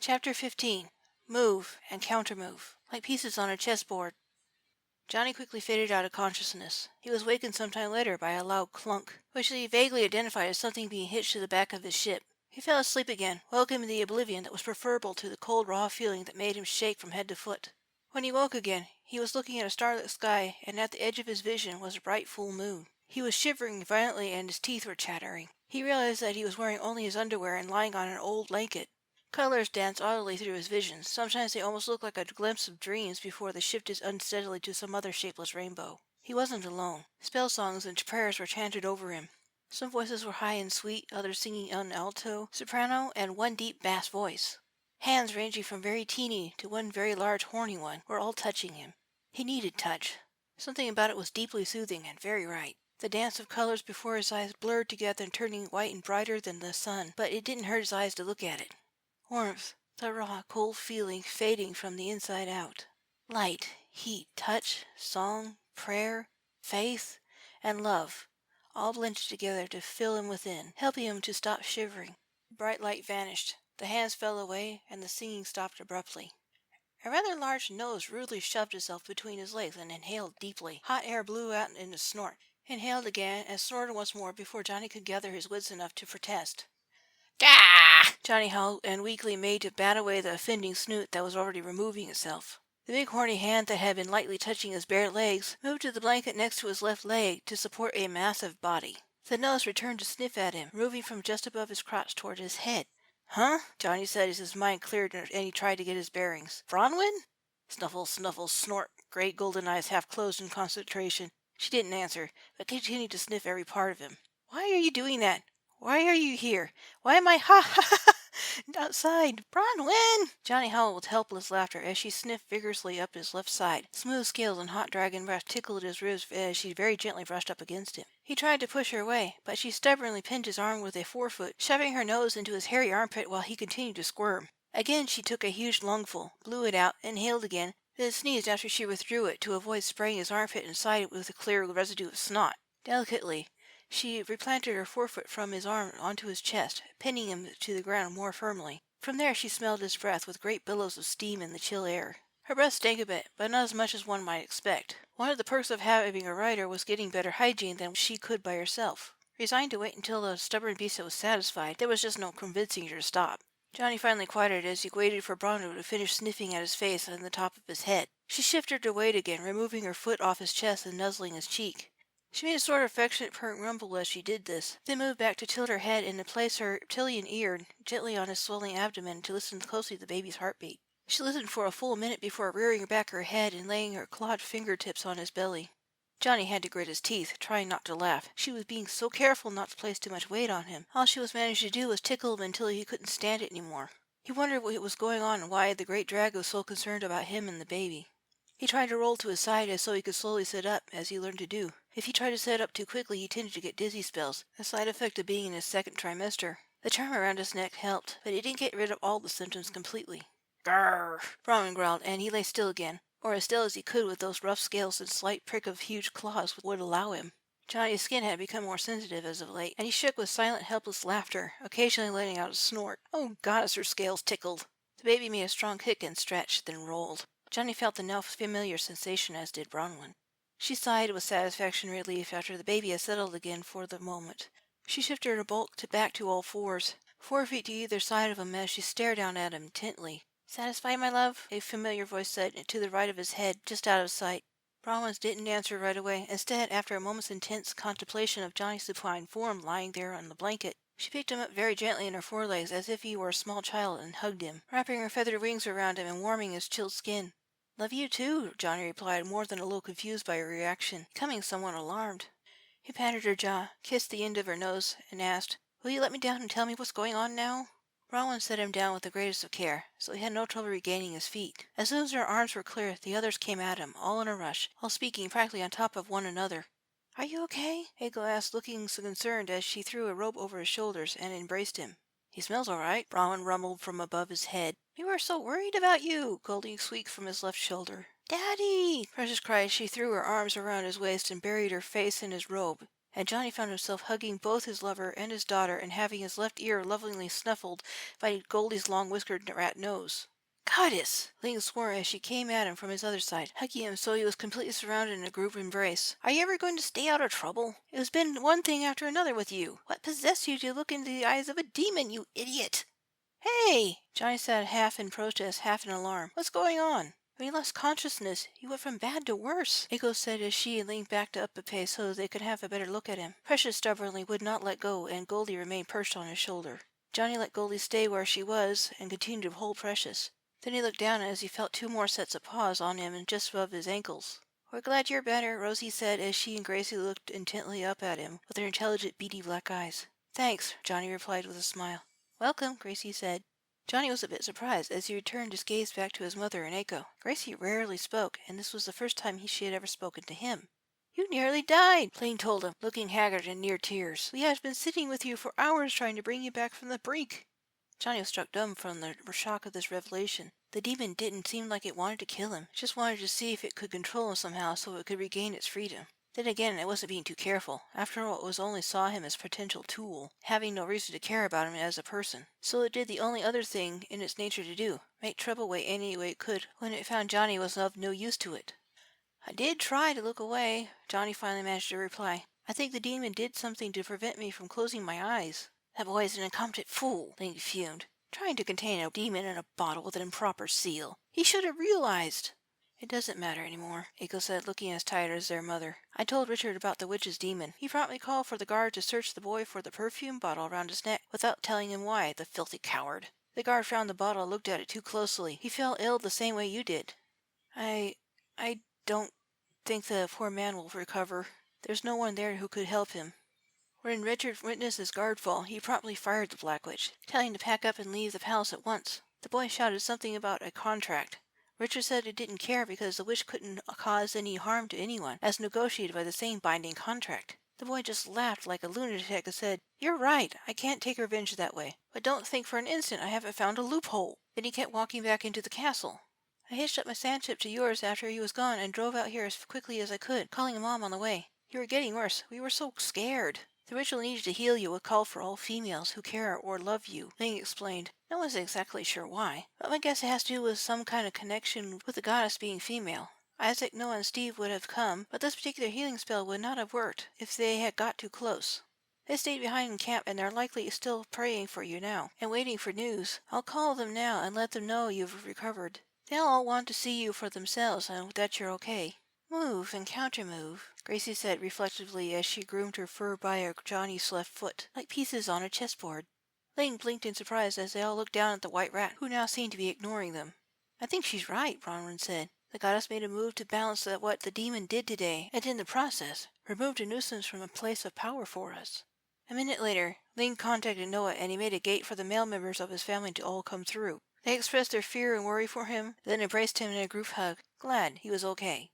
Chapter 15. Move and Countermove, like pieces on a chessboard. Johnny quickly faded out of consciousness. He was wakened some time later by a loud clunk, which he vaguely identified as something being hitched to the back of his ship. He fell asleep again, welcoming the oblivion that was preferable to the cold, raw feeling that made him shake from head to foot. When he woke again, he was looking at a starlit sky, and at the edge of his vision was a bright full moon. He was shivering violently and his teeth were chattering. He realized that he was wearing only his underwear and lying on an old blanket. Colors danced audibly through his visions. Sometimes they almost looked like a glimpse of dreams before they shifted unsteadily to some other shapeless rainbow. He wasn't alone. Spell songs and prayers were chanted over him. Some voices were high and sweet, others singing on alto, soprano, and one deep bass voice. Hands ranging from very teeny to one very large horny one were all touching him. He needed touch. Something about it was deeply soothing and very right. The dance of colors before his eyes blurred together and turning white and brighter than the sun, but it didn't hurt his eyes to look at it. Warmth, the raw, cold feeling fading from the inside out. Light, heat, touch, song, prayer, faith, and love, all blended together to fill him within, helping him to stop shivering. The bright light vanished, the hands fell away, and the singing stopped abruptly. A rather large nose rudely shoved itself between his legs and inhaled deeply. Hot air blew out in a snort, inhaled again, and snorted once more before Johnny could gather his wits enough to protest. "Gah!" Johnny howled and weakly made to bat away the offending snoot that was already removing itself. The big horny hand that had been lightly touching his bare legs moved to the blanket next to his left leg to support a massive body. The nose returned to sniff at him, moving from just above his crotch toward his head. "Huh?" Johnny said as his mind cleared and he tried to get his bearings. "Bronwyn?" Snuffle, snuffle, snort. Great golden eyes half closed in concentration. She didn't answer, but continued to sniff every part of him. "Why are you doing that? Why are you here? Why am I outside? Bronwyn!" Johnny howled with helpless laughter as she sniffed vigorously up his left side. Smooth scales and hot dragon breath tickled his ribs as she very gently brushed up against him. He tried to push her away, but she stubbornly pinned his arm with a forefoot, shoving her nose into his hairy armpit while he continued to squirm. Again she took a huge lungful, blew it out, inhaled again, then sneezed after she withdrew it to avoid spraying his armpit inside with a clear residue of snot. Delicately, she replanted her forefoot from his arm onto his chest, pinning him to the ground more firmly. From there she smelled his breath with great billows of steam in the chill air. Her breath stank a bit, but not as much as one might expect. One of the perks of having a rider was getting better hygiene than she could by herself. Resigned to wait until the stubborn beast was satisfied, there was just no convincing her to stop. Johnny finally quieted as he waited for Bronwyn to finish sniffing at his face and the top of his head. She shifted her weight again, removing her foot off his chest and nuzzling his cheek. She made a sort of affectionate purring rumble as she did this, then moved back to tilt her head and to place her reptilian ear gently on his swelling abdomen to listen closely to the baby's heartbeat. She listened for a full minute before rearing back her head and laying her clawed fingertips on his belly. Johnny had to grit his teeth, trying not to laugh. She was being so careful not to place too much weight on him. All she was managing to do was tickle him until he couldn't stand it any more. He wondered what was going on and why the great drag was so concerned about him and the baby. He tried to roll to his side so he could slowly sit up, as he learned to do. If he tried to sit up too quickly, he tended to get dizzy spells, a side effect of being in his second trimester. The charm around his neck helped, but it didn't get rid of all the symptoms completely. "Grrr!" Bronwyn growled, and he lay still again, or as still as he could with those rough scales and slight prick of huge claws would allow him. Johnny's skin had become more sensitive as of late, and he shook with silent, helpless laughter, occasionally letting out a snort. Oh, goddess, her scales tickled! The baby made a strong kick and stretch, then rolled. Johnny felt the now familiar sensation, as did Bronwyn. She sighed with satisfaction and relief after the baby had settled again for the moment. She shifted her bulk back to all fours, 4 feet to either side of him as she stared down at him intently. "Satisfied, my love?" a familiar voice said, to the right of his head, just out of sight. Bronwyn didn't answer right away. Instead, after a moment's intense contemplation of Johnny's supine form lying there on the blanket, she picked him up very gently in her forelegs as if he were a small child and hugged him, wrapping her feathered wings around him and warming his chilled skin. "Love you too," Johnny replied, more than a little confused by her reaction, becoming somewhat alarmed. He patted her jaw, kissed the end of her nose, and asked, "Will you let me down and tell me what's going on now?" Bronwyn set him down with the greatest of care, so he had no trouble regaining his feet. As soon as her arms were clear, the others came at him, all in a rush, all speaking practically on top of one another. "Are you okay?" Hazel asked, looking so concerned as she threw a robe over his shoulders and embraced him. "He smells all right," Bronwyn rumbled from above his head. "We were so worried about you," Goldie squeaked from his left shoulder. "Daddy!" Precious cried as she threw her arms around his waist and buried her face in his robe. and Johnny found himself hugging both his lover and his daughter and having his left ear lovingly snuffled by Goldie's long-whiskered rat nose. Goddess! Ling swore as she came at him from his other side, hugging him so he was completely surrounded in a group embrace. Are you ever going to stay out of trouble? It has been one thing after another with you. What possessed you to look into the eyes of a demon, you idiot? Hey! Johnny sat half in protest, half in alarm. What's going on? When you lost consciousness, you went from bad to worse, Eiko said as she leaned back up a pace so they could have a better look at him. Precious stubbornly would not let go, and Goldie remained perched on his shoulder. Johnny let Goldie stay where she was and continued to hold Precious. Then he looked down as he felt two more sets of paws on him and just above his ankles. We're glad you're better, Rosie said as she and Gracie looked intently up at him with their intelligent, beady black eyes. Thanks, Johnny replied with a smile. Welcome, Gracie said. Johnny was a bit surprised as he returned his gaze back to his mother and Eiko. Gracie rarely spoke, and this was the first time she had ever spoken to him. You nearly died, Ling told him, looking haggard and near tears. We have been sitting with you for hours trying to bring you back from the brink. Johnny was struck dumb from the shock of this revelation. The demon didn't seem like it wanted to kill him. It just wanted to see if it could control him somehow so it could regain its freedom. Then again, it wasn't being too careful. After all, it only saw him as a potential tool, having no reason to care about him as a person. So it did the only other thing in its nature to do, make trouble any way it could when it found Johnny was of no use to it. I did try to look away, Johnny finally managed to reply. I think the demon did something to prevent me from closing my eyes. That boy is an incompetent fool, Ling fumed. Trying to contain a demon in a bottle with an improper seal. He should have realized. It doesn't matter anymore, Eiko said, looking as tired as their mother. I told Richard about the witch's demon. He promptly called for the guard to search the boy for the perfume bottle around his neck, without telling him why, the filthy coward. The guard found the bottle and looked at it too closely. He fell ill the same way you did. I don't think the poor man will recover. There's no one there who could help him. When Richard witnessed his guard fall, he promptly fired the Black Witch, telling him to pack up and leave the palace at once. The boy shouted something about a contract. Richard said it didn't care because the witch couldn't cause any harm to anyone, as negotiated by the same binding contract. The boy just laughed like a lunatic and said, You're right, I can't take revenge that way, but don't think for an instant I haven't found a loophole. Then he kept walking back into the castle. I hitched up my sandship to yours after he was gone and drove out here as quickly as I could, calling Mom on the way. You were getting worse. We were so scared. The ritual needed to heal you would call for all females who care or love you, Ling explained. No one's exactly sure why, but my guess it has to do with some kind of connection with the goddess being female. Isaac, Noah, and Steve would have come, but this particular healing spell would not have worked if they had got too close. They stayed behind in camp, and they're likely still praying for you now, and waiting for news. I'll call them now and let them know you've recovered. They'll all want to see you for themselves and that you're okay. Move and countermove, Gracie said reflectively as she groomed her fur by Johnny's left foot, like pieces on a chessboard. Ling blinked in surprise as they all looked down at the white rat, who now seemed to be ignoring them. I think she's right, Bronwyn said. The goddess made a move to balance what the demon did today, and in the process, removed a nuisance from a place of power for us. A minute later, Ling contacted Noah and he made a gate for the male members of his family to all come through. They expressed their fear and worry for him, then embraced him in a group hug, glad he was okay.